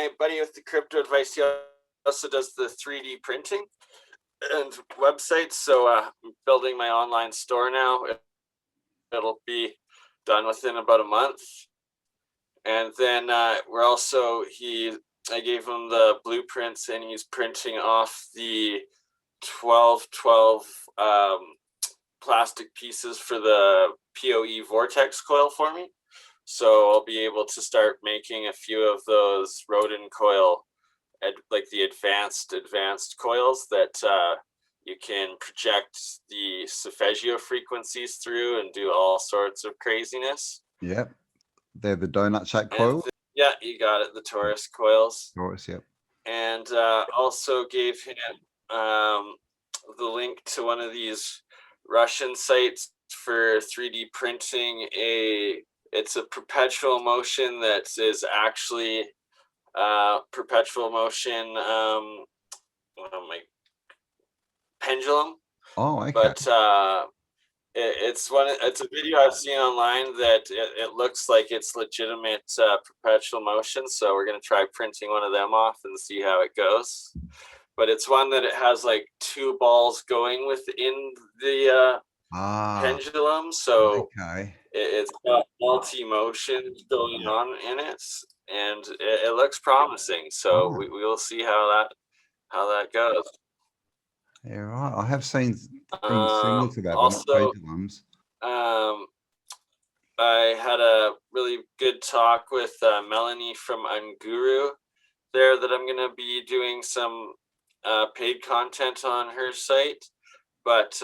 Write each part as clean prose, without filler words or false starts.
my buddy with the crypto advice, he also does the 3D printing and websites. So I'm building my online store now. It'll be done within about a month. And then we're also, I gave him the blueprints, and he's printing off the 1212 plastic pieces for the PoE vortex coil for me. So I'll be able to start making a few of those Rodin coil, like the advanced coils that you can project the solfeggio frequencies through and do all sorts of craziness. Yep. They're the donut shape coils. Yeah, you got it. The Taurus coils. Taurus, yep. And also gave him the link to one of these Russian sites for 3D printing. It's a perpetual motion that is actually perpetual motion pendulum. Oh, okay. But it's a video I've seen online that it looks like it's legitimate perpetual motion. So we're gonna try printing one of them off and see how it goes. But it's one that it has like two balls going within the pendulum, so okay. It's got multi-motion going on in it, and it looks promising. So we will see how that goes. Yeah, right. I have seen things similar to that. Also, I had a really good talk with Melanie from Unguru there that I'm going to be doing some paid content on her site. But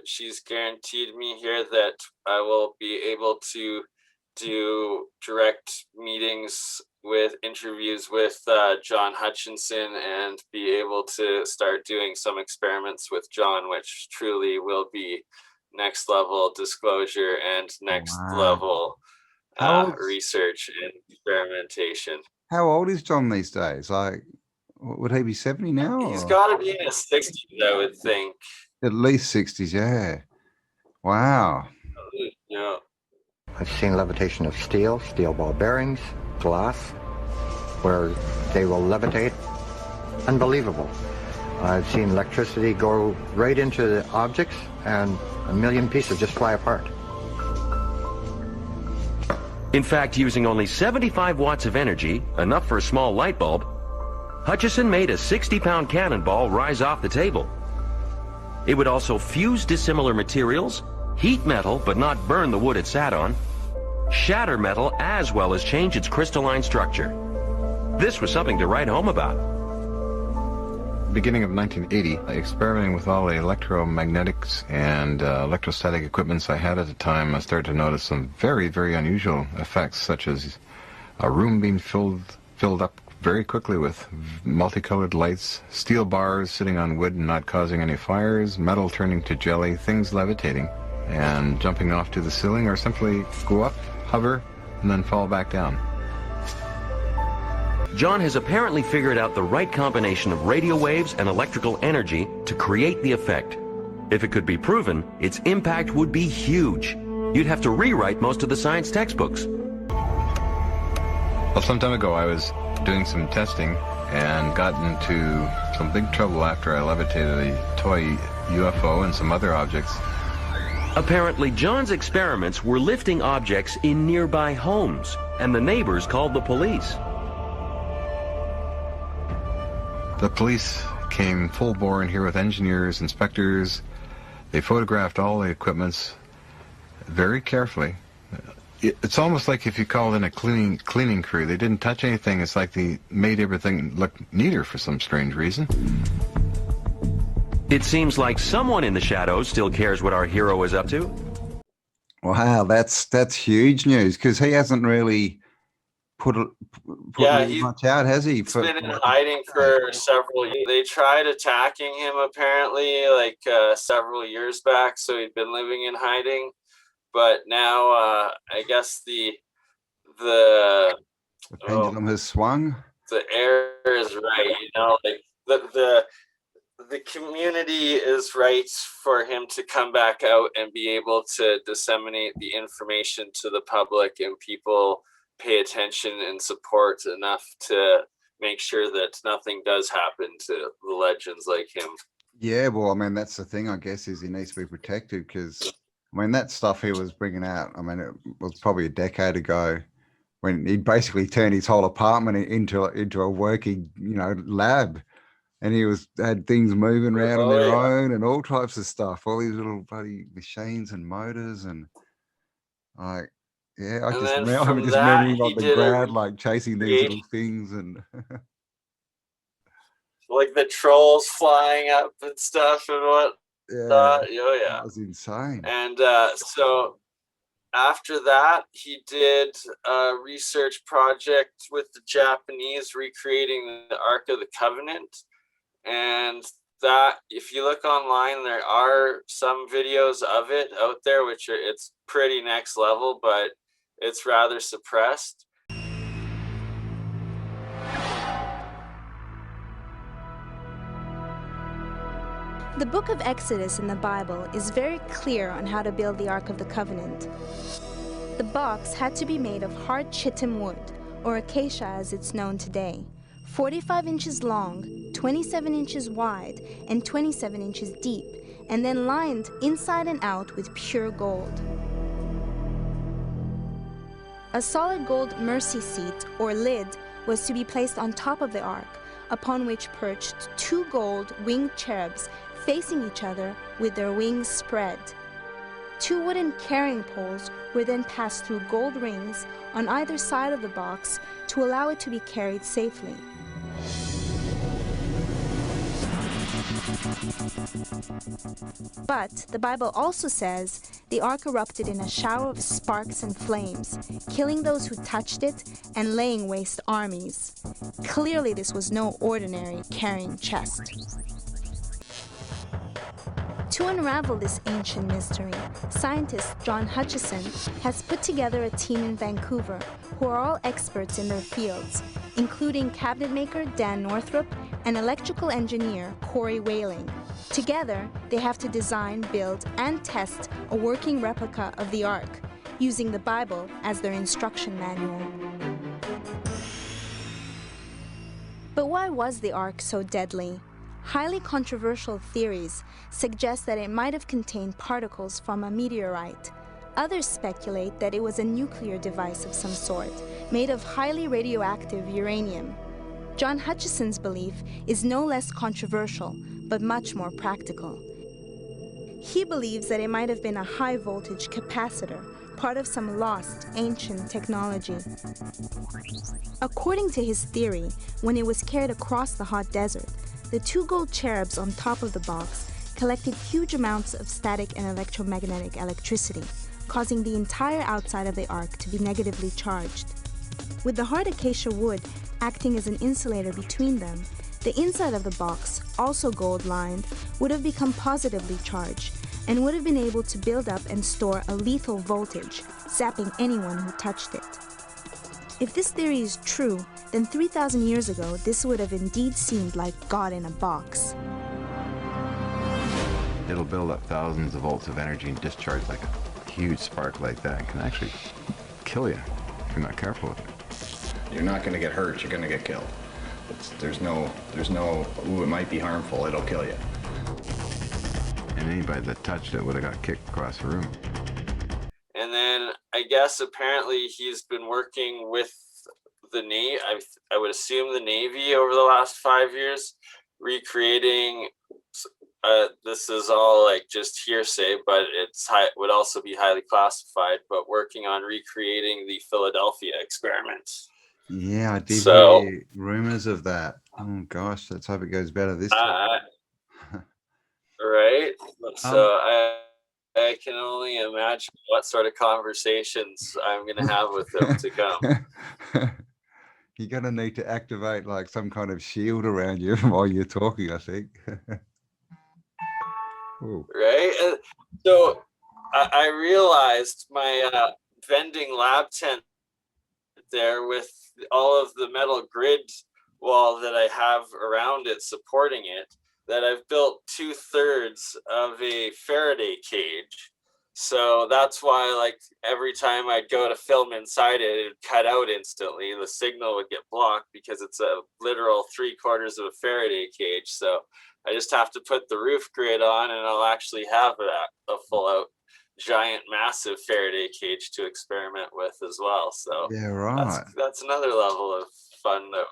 she's guaranteed me here that I will be able to do direct meetings with interviews with John Hutchinson and be able to start doing some experiments with John, which truly will be next level disclosure and next level research and experimentation. How old is John these days? Like, would he be 70 now? He's got to be in his 60s, I would think. At least 60s, yeah. Wow. Yeah. I've seen levitation of steel ball bearings, glass, where they will levitate. Unbelievable. I've seen electricity go right into the objects and a million pieces just fly apart. In fact, using only 75 watts of energy, enough for a small light bulb, Hutchison made a 60-pound cannonball rise off the table. It would also fuse dissimilar materials, heat metal but not burn the wood it sat on, shatter metal as well as change its crystalline structure. This was something to write home about. Beginning of 1980, experimenting with all the electromagnetics and electrostatic equipments I had at the time, I started to notice some very, very unusual effects, such as a room being filled up very quickly with multicolored lights, steel bars sitting on wood and not causing any fires, metal turning to jelly, things levitating and jumping off to the ceiling, or simply go up, hover, and then fall back down. John has apparently figured out the right combination of radio waves and electrical energy to create the effect. If it could be proven, its impact would be huge. You'd have to rewrite most of the science textbooks. Well, some time ago I was doing some testing and got into some big trouble after I levitated a toy UFO and some other objects. Apparently, John's experiments were lifting objects in nearby homes, and the neighbors called the police. The police came full bore in here with engineers, inspectors. They photographed all the equipments very carefully. It's almost like if you called in a cleaning crew. They didn't touch anything. It's like they made everything look neater for some strange reason. It seems like someone in the shadows still cares what our hero is up to. Wow, that's huge news, because he hasn't really put much out, has he? He's been in hiding for several years. They tried attacking him apparently like several years back, so he'd been living in hiding. But now I guess the pendulum has swung. The air is right, you know, like the community is right for him to come back out and be able to disseminate the information to the public, and people pay attention and support enough to make sure that nothing does happen to the legends like him. Yeah, well, I mean, that's the thing, I guess, is he needs to be protected because, I mean, that stuff he was bringing out, I mean, it was probably a decade ago when he basically turned his whole apartment into a working, lab. And he had things moving around on their own and all types of stuff, all these little bloody machines and motors and like, yeah, I'm just remembering like the crowd like chasing these little things and like the trolls flying up and stuff and what. Yeah, yeah. That was insane. And so after that, he did a research project with the Japanese recreating the Ark of the Covenant. And that, if you look online, there are some videos of it out there, it's pretty next level, but it's rather suppressed. The book of Exodus in the Bible is very clear on how to build the Ark of the Covenant. The box had to be made of hard chitim wood, or acacia as it's known today, 45 inches long, 27 inches wide, and 27 inches deep, and then lined inside and out with pure gold. A solid gold mercy seat, or lid, was to be placed on top of the ark, upon which perched 2 gold winged cherubs facing each other with their wings spread. 2 wooden carrying poles were then passed through gold rings on either side of the box to allow it to be carried safely. But the Bible also says the ark erupted in a shower of sparks and flames, killing those who touched it and laying waste armies. Clearly this was no ordinary carrying chest. To unravel this ancient mystery, scientist John Hutchison has put together a team in Vancouver who are all experts in their fields, including cabinet maker Dan Northrup and electrical engineer Corey Whaling. Together, they have to design, build, and test a working replica of the Ark, using the Bible as their instruction manual. But why was the Ark so deadly? Highly controversial theories suggest that it might have contained particles from a meteorite. Others speculate that it was a nuclear device of some sort, made of highly radioactive uranium. John Hutchison's belief is no less controversial, but much more practical. He believes that it might have been a high-voltage capacitor, part of some lost, ancient technology. According to his theory, when it was carried across the hot desert, the 2 gold cherubs on top of the box collected huge amounts of static and electromagnetic electricity, causing the entire outside of the ark to be negatively charged. With the hard acacia wood acting as an insulator between them, the inside of the box, also gold-lined, would have become positively charged and would have been able to build up and store a lethal voltage, zapping anyone who touched it. If this theory is true, then 3,000 years ago, this would have indeed seemed like God in a box. It'll build up thousands of volts of energy and discharge like a huge spark like that. It can actually kill you if you're not careful with it. You're not going to get hurt, you're going to get killed. There's no, ooh, it might be harmful, it'll kill you. And anybody that touched it would have got kicked across the room. And then I guess apparently he's been working with the Navy, I would assume the Navy over the last 5 years, recreating, this is all like just hearsay, but would also be highly classified, but working on recreating the Philadelphia experiment. Yeah, I did hear rumors of that. Oh gosh, let's hope it goes better this time. Right? So I can only imagine what sort of conversations I'm going to have with them to come. You're going to need to activate like some kind of shield around you while you're talking, I think. Right? So I realized my vending lab tent there with all of the metal grid wall that I have around it supporting it, that I've built 2/3 of a Faraday cage. So that's why, like, every time I'd go to film inside it, it'd cut out instantly. The signal would get blocked because it's a literal 3/4 of a Faraday cage. So I just have to put the roof grid on, and I'll actually have a full out giant massive Faraday cage to experiment with as well. So Yeah, right. that's another level of fun that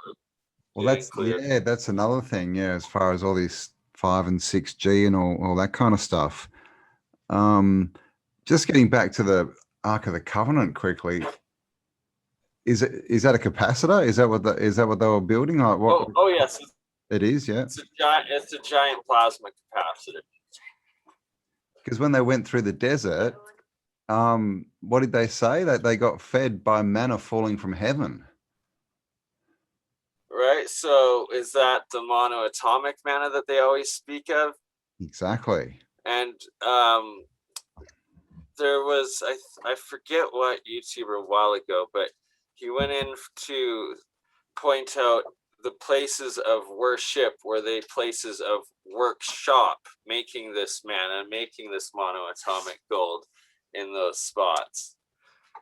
Well, would that's include. yeah, that's another thing. Yeah, as far as all this 5 and 6G and all that kind of stuff. Just getting back to the Ark of the Covenant quickly. Is that a capacitor? Is that what they were building? Like what? Oh yes, It is, yeah. it's a giant plasma capacitor. Because when they went through the desert, what did they say? That they got fed by manna falling from heaven. Right. So is that the monoatomic mana that they always speak of? Exactly. And there was I forget what YouTuber a while ago, but he went in to point out the places of worship were they places of workshop, making this mana, making this monoatomic gold in those spots.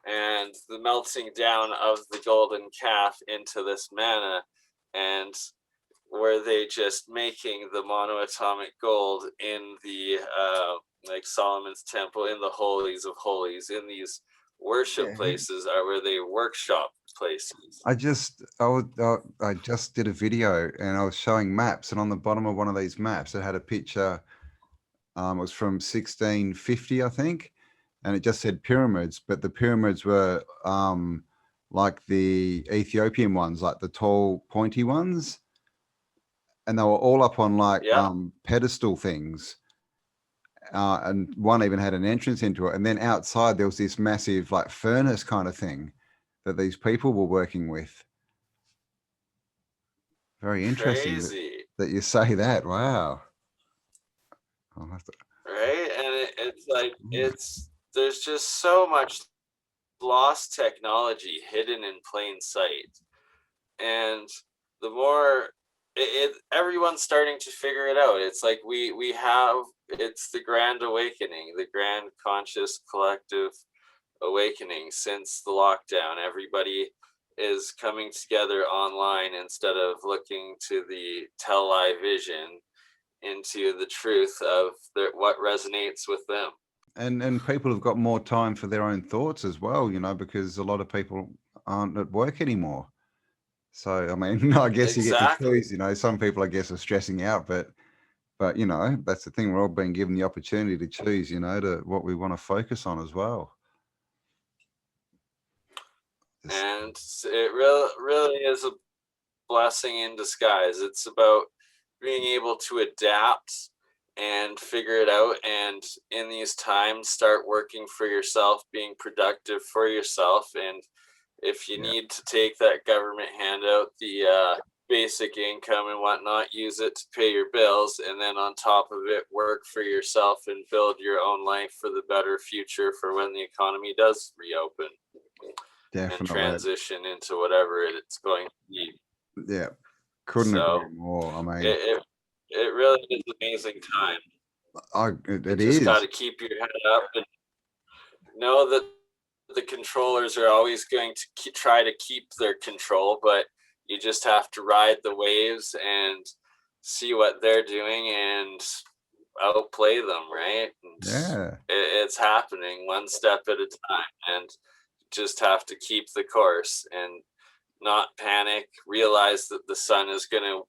And the melting down of the golden calf into this mana, and were they just making the monoatomic gold in the like Solomon's temple, in the holies of holies, in these worship places, are where they workshop places. I just did a video and I was showing maps, and on the bottom of one of these maps it had a picture. It was from 1650, I think, and it just said pyramids, but the pyramids were like the Ethiopian ones, like the tall pointy ones, and they were all up on like pedestal things, and one even had an entrance into it, and then outside there was this massive like furnace kind of thing that these people were working with. Very interesting that you say that. Wow. I'll have to... Right, and it's like there's just so much lost technology hidden in plain sight, and the more everyone's starting to figure it out. It's like we have, it's the grand awakening, the grand conscious collective awakening since the lockdown. Everybody is coming together online instead of looking to the television into the truth of what resonates with them. And people have got more time for their own thoughts as well, you know, because a lot of people aren't at work anymore. So I mean, I guess you get to choose, you know. Some people, I guess, are stressing out, but you know, that's the thing. We're all being given the opportunity to choose, you know, to what we want to focus on as well. And it really is a blessing in disguise. It's about being able to adapt and figure it out, and in these times start working for yourself, being productive for yourself. And if you need to take that government handout, the basic income and whatnot, use it to pay your bills, and then on top of it, work for yourself and build your own life for the better future for when the economy does reopen. Definitely. And transition into whatever it's going to be. Yeah, couldn't agree more. I mean, it really is an amazing time. It you is. Just got to keep your head up and know that the controllers are always going to try to keep their control, but you just have to ride the waves and see what they're doing and outplay them, right? And it's happening one step at a time, and just have to keep the course and not panic. Realize that the sun is going to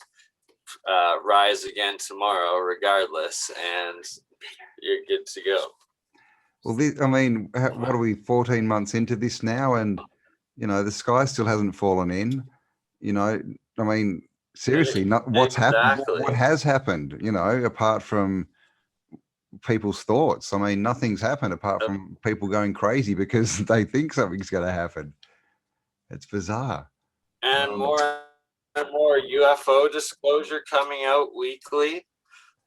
rise again tomorrow regardless, and you're good to go. Well, I mean, what are we, 14 months into this now, and you know the sky still hasn't fallen in. You know, I mean, seriously, what's happened? What has happened? You know, apart from people's thoughts. I mean, nothing's happened apart from people going crazy because they think something's going to happen. It's bizarre. And more and more UFO disclosure coming out weekly,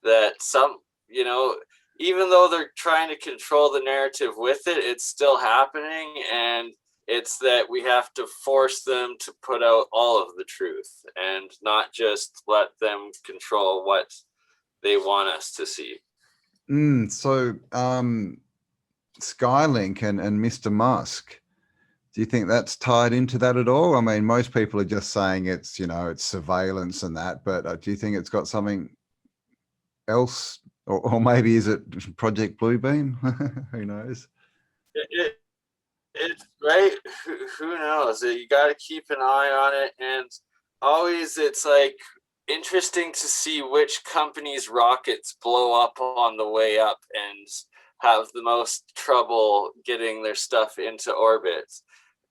that some, you know, even though they're trying to control the narrative with it, it's still happening. And it's that we have to force them to put out all of the truth and not just let them control what they want us to see. So Skylink and Mr. Musk. Do you think that's tied into that at all? I mean, most people are just saying it's, it's surveillance and that, but do you think it's got something else? Or maybe is it Project Bluebeam? Who knows? It's right. Who knows? You got to keep an eye on it, and always it's like interesting to see which companies' rockets blow up on the way up and have the most trouble getting their stuff into orbit.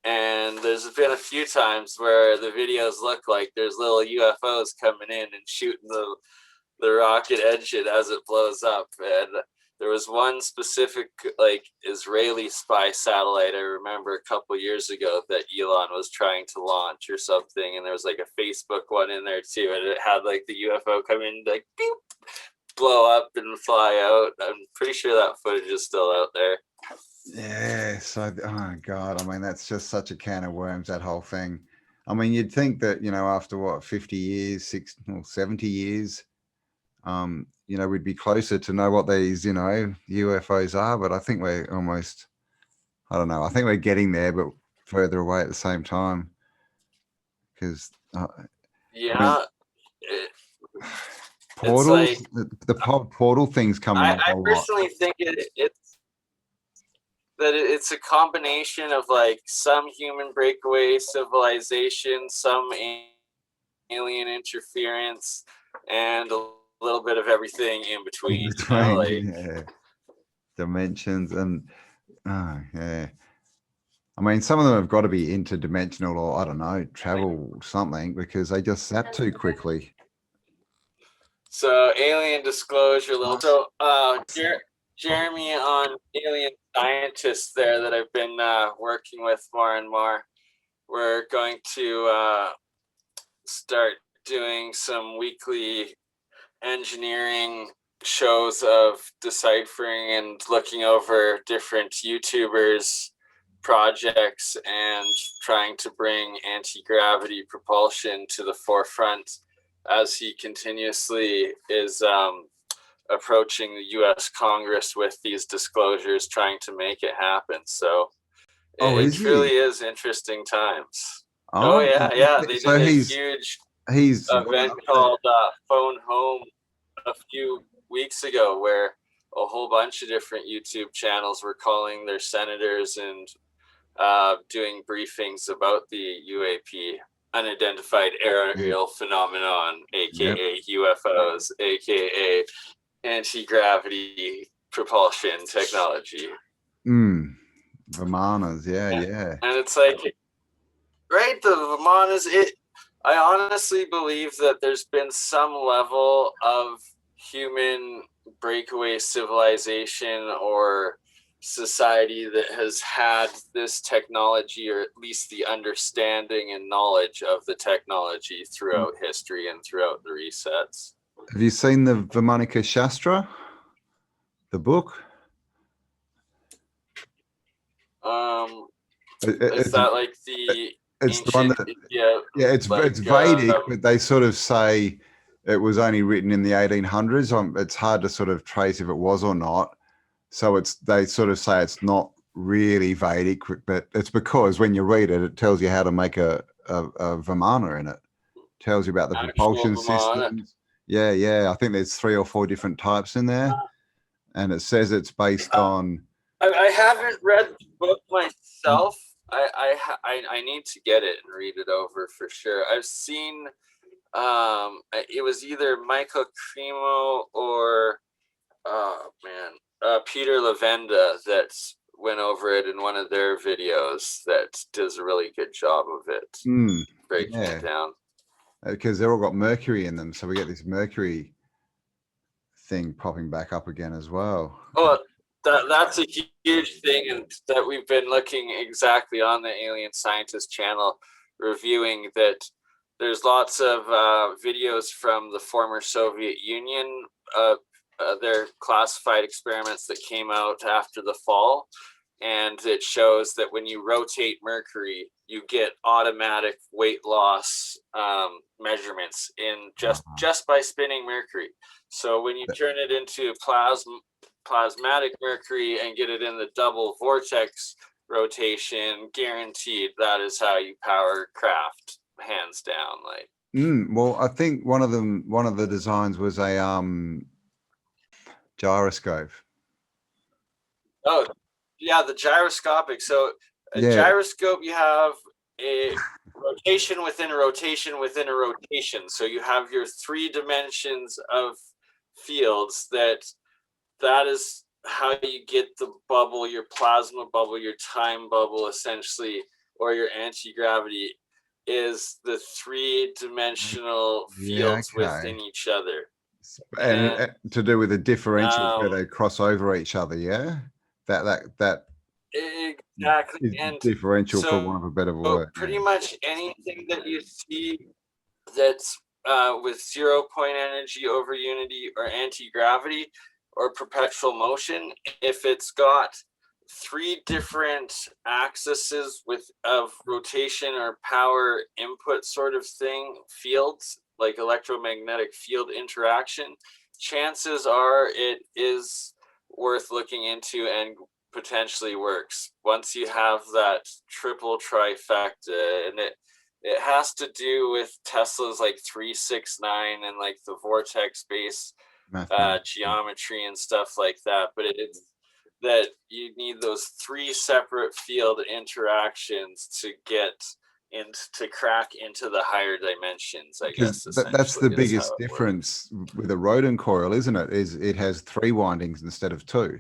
And there's been a few times where the videos look like there's little UFOs coming in and shooting the rocket engine as it blows up. And there was one specific like Israeli spy satellite I remember a couple years ago that Elon was trying to launch or something, and there was like a Facebook one in there too, and it had like the UFO come in like beep, blow up and fly out. I'm pretty sure that footage is still out there. Yeah, so oh god, I mean that's just such a can of worms, that whole thing. I mean, you'd think that, after what, 50 years, 70 years, we'd be closer to know what these, UFOs are, but I think we're almost, I don't know, I think we're getting there, but further away at the same time. Because Yeah, portals, like, the portal thing's coming up a I lot. personally think it's a combination of like some human breakaway civilization, some alien interference, and a little bit of everything in between. Yeah. Dimensions and yeah. I mean, some of them have got to be interdimensional, or I don't know, travel something, because they just zap too quickly. So alien disclosure, so Jeremy on Alien Scientists there that I've been working with more and more. We're going to start doing some weekly engineering shows of deciphering and looking over different YouTubers' projects and trying to bring anti-gravity propulsion to the forefront as he continuously is approaching the US Congress with these disclosures, trying to make it happen. So it truly is interesting times. Oh yeah. They so did a huge event called Phone Home a few weeks ago where a whole bunch of different YouTube channels were calling their senators and doing briefings about the UAP, unidentified aerial phenomenon, aka UFOs, aka anti-gravity propulsion technology. Vamanas, yeah. And it's like, right, the Vamanas, I honestly believe that there's been some level of human breakaway civilization or society that has had this technology, or at least the understanding and knowledge of the technology throughout history and throughout the resets. Have you seen the Vamanika Shastra, the book? Is that like the it's ancient, the one that it's like, it's Vedic, but they sort of say it was only written in the 1800s. It's hard to sort of trace if it was or not. So they sort of say it's not really Vedic, but it's because when you read it, it tells you how to make a Vamana in it. Tells you about the propulsion systems. Yeah. I think there's 3 or 4 different types in there, and it says it's based on. I haven't read the book myself. I need to get it and read it over for sure. I've seen it was either Michael Cremo or Peter Lavenda that went over it in one of their videos that does a really good job of it, breaking it down. Because they're all got mercury in them, so we get this mercury thing popping back up again as well. Oh, that's a huge thing, and that we've been looking exactly on the Alien Scientist channel, reviewing that there's lots of videos from the former Soviet Union, their classified experiments that came out after the fall, and it shows that when you rotate Mercury, you get automatic weight loss measurements in just by spinning Mercury. So when you turn it into plasmatic Mercury and get it in the double vortex rotation, guaranteed that is how you power craft, hands down. Like, well, I think one of the designs was a gyroscope. oh yeah, the gyroscopic. So a gyroscope, you have a rotation within a rotation within a rotation. So you have your 3 dimensions of fields. That is how you get the bubble, your plasma bubble, your time bubble, essentially, or your anti-gravity, is the 3-dimensional fields within each other. And to do with the differentials where they cross over each other, yeah? That exactly. And differential, for want of a better word. Pretty much anything that you see that's with 0-point energy over unity or anti-gravity or perpetual motion, if it's got 3 different axes of rotation or power input sort of thing, fields, like electromagnetic field interaction, chances are it is worth looking into and potentially works once you have that triple trifecta. And it has to do with Tesla's like 369 and like the vortex base geometry and stuff like that. But it's that you need those 3 separate field interactions to get to crack into the higher dimensions, I guess. That's the biggest difference with a rodent coil, isn't it? Is it has 3 windings instead of 2.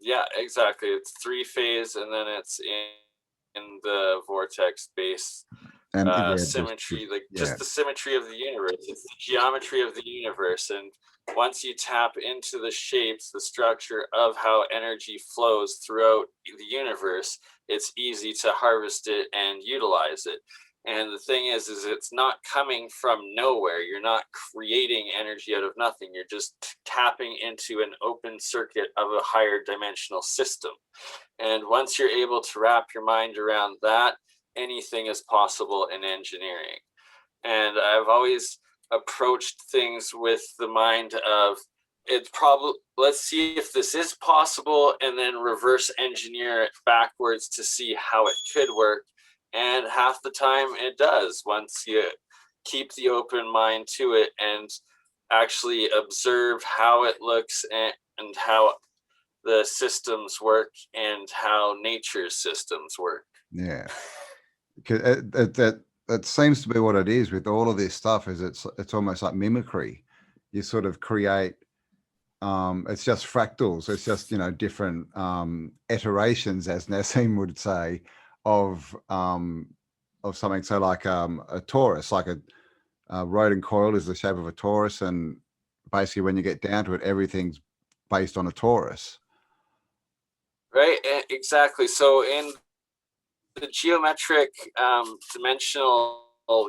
Yeah, exactly. It's 3-phase, and then it's in the vortex base and symmetry, just the symmetry of the universe. It's the geometry of the universe. And once you tap into the shapes, the structure of how energy flows throughout the universe, it's easy to harvest it and utilize it. And the thing is it's not coming from nowhere. You're not creating energy out of nothing. You're just tapping into an open circuit of a higher dimensional system. And once you're able to wrap your mind around that, anything is possible in engineering. And I've always approached things with the mind of, it's probably, let's see if this is possible, and then reverse engineer it backwards to see how it could work. And half the time it does, once you keep the open mind to it and actually observe how it looks and how the systems work and how nature's systems work. Yeah, because that seems to be what it is with all of this stuff. Is it's almost like mimicry. You sort of create. It's just fractals. It's just, different iterations, as Nassim would say, of something. So like a torus, like a rodent coil is the shape of a torus, and basically when you get down to it, everything's based on a torus. Right, exactly. So in the geometric dimensional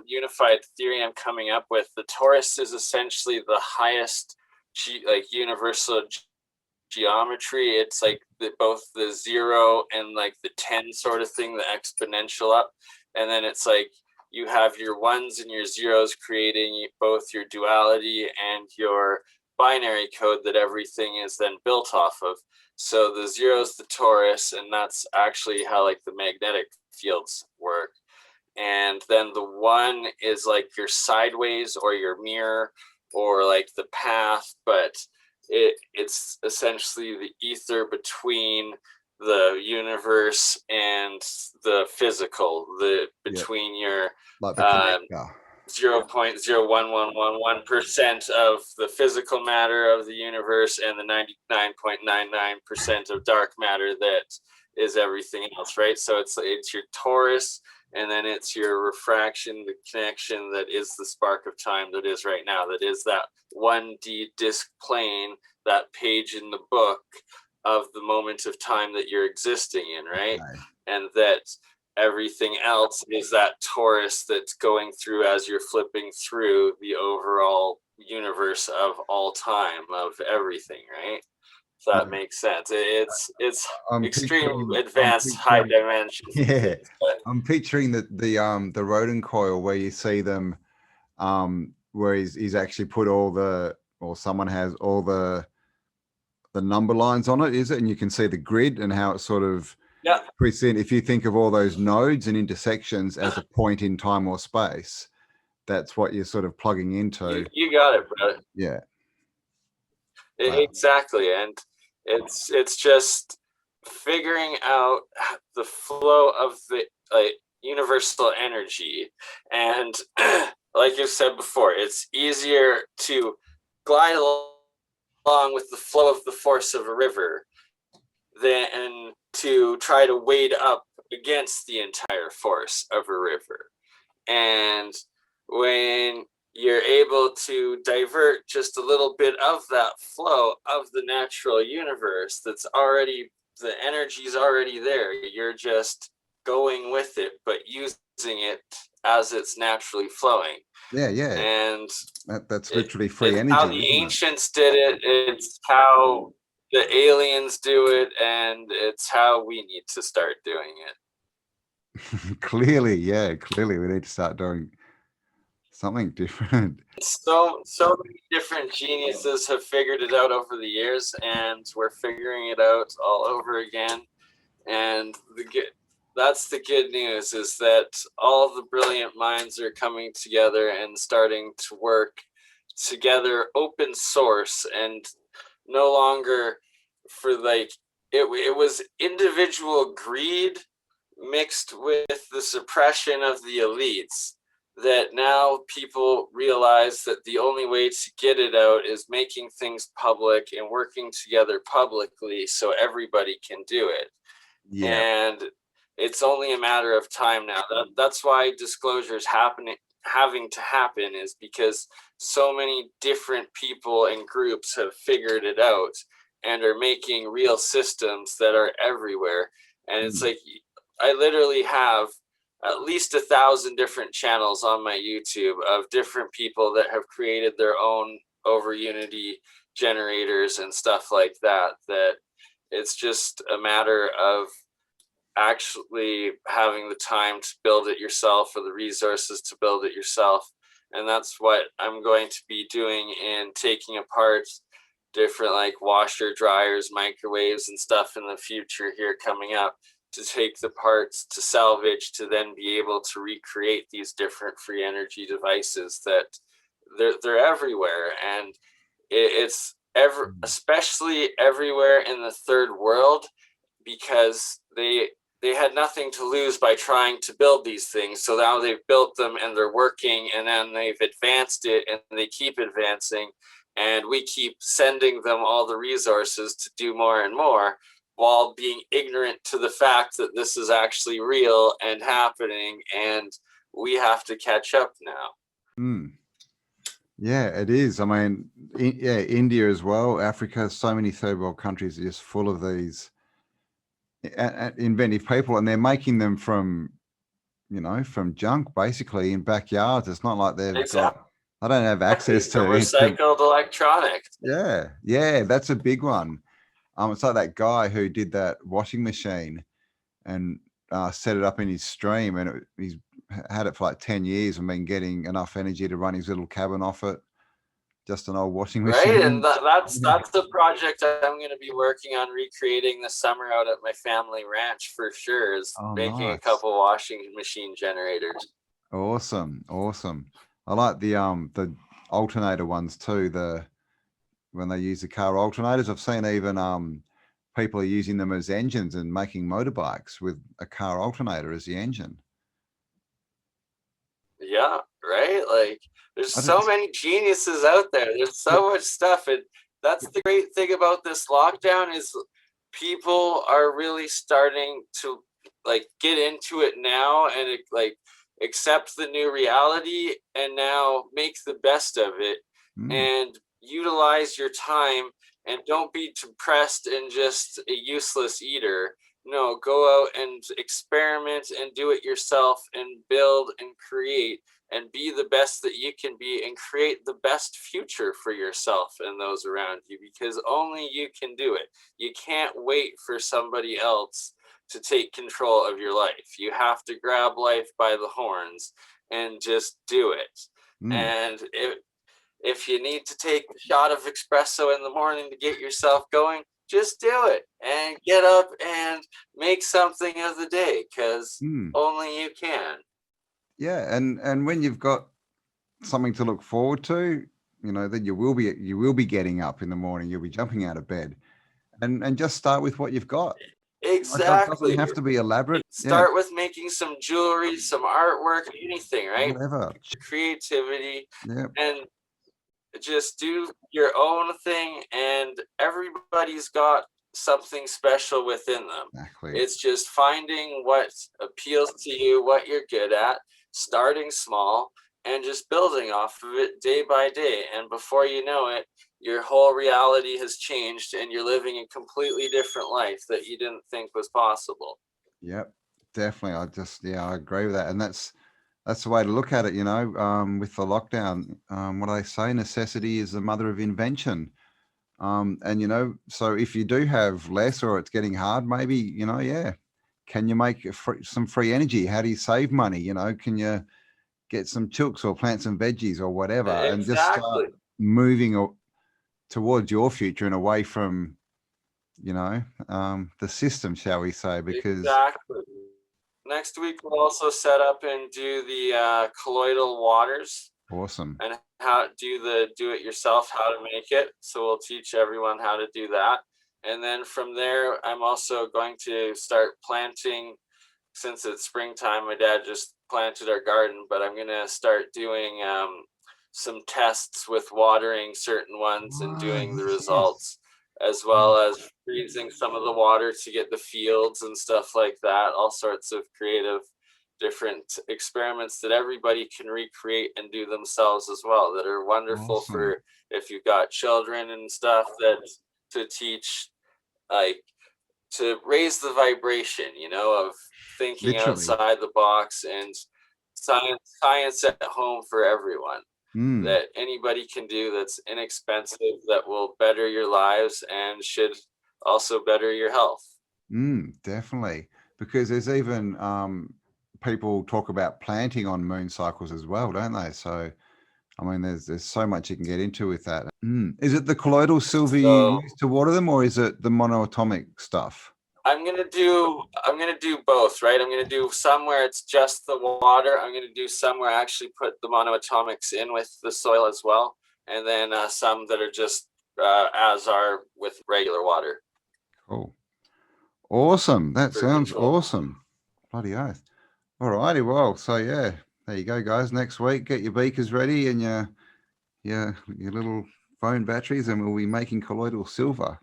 unified theory I'm coming up with, the torus is essentially the highest universal geometry. It's like both the 0 and like the 10 sort of thing, the exponential up, and then it's like you have your 1s and your 0s creating both your duality and your binary code that everything is then built off of. So the 0 is the torus, and that's actually how like the magnetic fields work. And then the 1 is like your sideways or your mirror or like the path, but it's essentially the ether between the universe and the physical, between your 0.01111% of the physical matter of the universe and the 99.99% of dark matter that is everything else, right? So it's your torus, and then it's your refraction, the connection that is the spark of time that is right now, that is that 1D disk plane, that page in the book of the moment of time that you're existing in, right? Okay. And that everything else is that torus that's going through as you're flipping through the overall universe of all time, of everything, right? If that makes sense. It's I'm extreme picturing, advanced high dimension yeah, physics, but I'm picturing the rodent coil where you see them, where he's actually put all the, or someone has all the number lines on it, is it? And you can see the grid and how it sort of yeah, present. If you think of all those nodes and intersections as a point in time or space, that's what you're sort of plugging into. you got it, bro. Yeah. Exactly, and it's just figuring out the flow of the universal energy, and like you said before, it's easier to glide along with the flow of the force of a river than to try to wade up against the entire force of a river. And when you're able to divert just a little bit of that flow of the natural universe, that's already, the energy's already there, you're just going with it, but using it as it's naturally flowing. Yeah, yeah. And that's literally free it's energy. how the ancients did it, it's how the aliens do it, and it's how we need to start doing it. Clearly, yeah, clearly we need to start doing something different. So many different geniuses have figured it out over the years, and we're figuring it out all over again. And that's the good news, is that all the brilliant minds are coming together and starting to work together, open source, and no longer for like it was individual greed mixed with the suppression of the elites, that now people realize that the only way to get it out is making things public and working together publicly so everybody can do it. Yeah. And it's only a matter of time now. That's why disclosure is having to happen, is because so many different people and groups have figured it out and are making real systems that are everywhere. And it's like, I literally have at least 1,000 different channels on my YouTube of different people that have created their own over Unity generators and stuff like that, that it's just a matter of actually having the time to build it yourself, or the resources to build it yourself. And that's what I'm going to be doing in taking apart different like washer, dryers, microwaves and stuff in the future here coming up, to take the parts to salvage, to then be able to recreate these different free energy devices that they're everywhere. And it's especially everywhere in the third world, because they had nothing to lose by trying to build these things. So now they've built them and they're working, and then they've advanced it and they keep advancing, and we keep sending them all the resources to do more and more, while being ignorant to the fact that this is actually real and happening, and we have to catch up now. Yeah, it is. I mean, yeah, India as well, Africa, so many third world countries are just full of these inventive people, and they're making them from, from junk, basically, in backyards. It's not like they've got, I don't have access to recycled electronics. Yeah, that's a big one. It's like that guy who did that washing machine and set it up in his stream, and he's had it for like 10 years and been getting enough energy to run his little cabin off it. Just an old washing machine. Right, and that's the project I'm going to be working on recreating this summer out at my family ranch for sure, is making a couple washing machine generators. Awesome. I like the alternator ones too, when they use the car alternators. I've seen even people are using them as engines and making motorbikes with a car alternator as the engine. Yeah, right? Like, there's so many geniuses out there. There's so much stuff. And that's the great thing about this lockdown, is people are really starting to like get into it now, and like accept the new reality, and now make the best of it and utilize your time, and don't be depressed and just a useless eater. No, go out and experiment and do it yourself and build and create, and be the best that you can be and create the best future for yourself and those around you, because only you can do it. You can't wait for somebody else to take control of your life. You have to grab life by the horns and just do it. And if you need to take a shot of espresso in the morning to get yourself going, just do it and get up and make something of the day, because only you can. Yeah, and when you've got something to look forward to, you know, then you will be getting up in the morning. You'll be jumping out of bed, and just start with what you've got. Exactly. It doesn't have to be elaborate. Start with making some jewelry, some artwork, anything, right? Whatever. Creativity, Yep. and just do your own thing, and everybody's got something special within them. Exactly. It's just finding what appeals to you, what you're good at, starting small, and just building off of it day by day. And before you know it, your whole reality has changed and you're living a completely different life that you didn't think was possible. Yep, definitely. I agree with that. And that's the way to look at it, you know, with the lockdown. What do they say? Necessity is the mother of invention. And, you know, so if you do have less or it's getting hard, maybe, you know, yeah. Can you make some free energy? How do you save money? You know, can you get some chooks or plant some veggies or whatever, and just start moving towards your future and away from, you know, the system, shall we say? Because next week we'll also set up and do the colloidal waters. Awesome. And how do it yourself, how to make it. So we'll teach everyone how to do that. And then from there, I'm also going to start planting. Since it's springtime, my dad just planted our garden, but I'm going to start doing some tests with watering certain ones and doing the results, as well as freezing some of the water to get the fields and stuff like that. All sorts of creative different experiments that everybody can recreate and do themselves as well, that are wonderful for if you've got children and stuff, that to teach, like, to raise the vibration, you know, of thinking outside the box, and science at home for everyone, that anybody can do, that's inexpensive, that will better your lives and should also better your health. Definitely, because there's even people talk about planting on moon cycles as well, don't they? So I mean, there's so much you can get into with that. Is it the colloidal silver you use to water them, or is it the monoatomic stuff? I'm gonna do both, right? I'm gonna do some where it's just the water. I'm gonna do some where I actually put the monoatomics in with the soil as well, and then some that are just as are with regular water. Cool, awesome. That sounds awesome. Bloody oath. All righty, well, so yeah, there you go, guys. Next week, get your beakers ready and your little phone batteries, and we'll be making colloidal silver.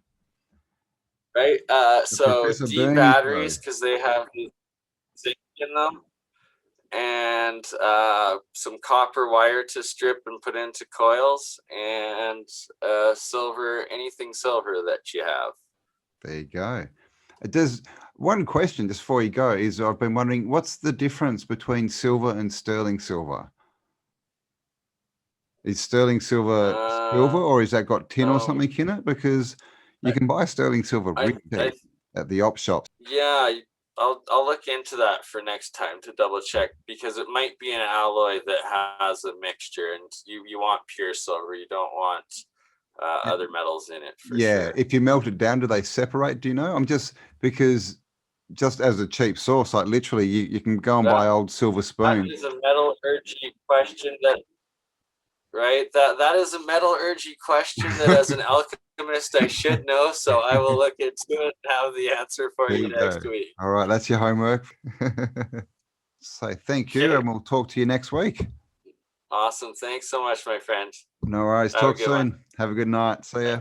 Right. So D batteries, because they have zinc in them, and some copper wire to strip and put into coils, and silver, anything silver that you have. There you go. Does one question just before you go is, I've been wondering, what's the difference between silver and sterling silver? Is sterling silver silver, or is that got tin or something in it? Because you can buy sterling silver at the op shops. Yeah, I'll look into that for next time to double check, because it might be an alloy that has a mixture, and you want pure silver. You don't want other metals in it. For sure. If you melt it down, do they separate? Do you know? Because just as a cheap source, like literally, you can go and buy old silver spoons. That is a metallurgy question that is a metallurgy question that as an alchemist I should know, so I will look into it and have the answer for you next week. All right, that's your homework. So thank you, and we'll talk to you next week. Awesome. Thanks so much, my friend. No worries. Talk soon. Have a good night. See ya.